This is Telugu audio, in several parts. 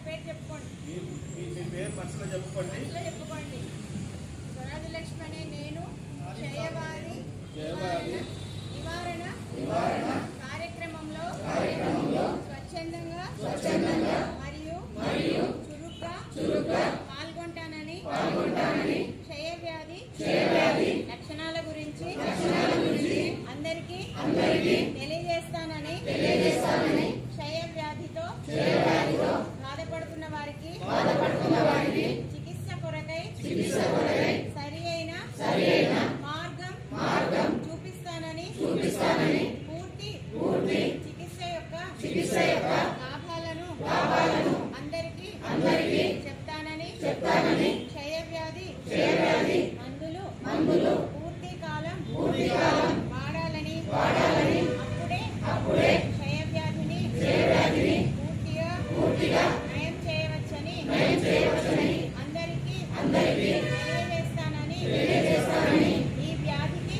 పేరు చెప్పుకోండి. మీ పేరు మనసులో చెప్పుకోండి. స్వరాజు లక్ష్మి అనే నేను క్షయవ్యాధి నివారణ కార్యక్రమంలో స్వచ్ఛందంగా మరియు చురుగ్గా పాల్గొంటానని క్షయవ్యాధి లక్షణాల గురించి అందరికీ తెలియజేస్తానని క్షయవ్యాధితో బాధపడుతున్న వారికి చికిత్స కొరకై సరియైన మార్గం చూపిస్తానని పూర్తి చికిత్స యొక్క లాభాలను అందరికీ చెప్తానని క్షయవ్యాధి మందులు పూర్తి కాలం వాడాలని అప్పుడే క్షయవ్యాధిని పూర్తిగా నయం చేయవచ్చని అందరికీ తెలియజేస్తానని ఈ వ్యాధికి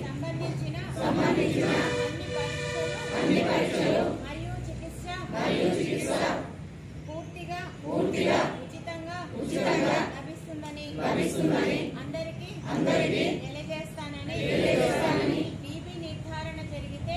సంబంధించిన అన్ని పరీక్షలు మరియు చికిత్స పూర్తిగా ఉచితంగా లభిస్తుందని అందరికీ తెలియజేస్తానని టీబీ నిర్ధారణ జరిగితే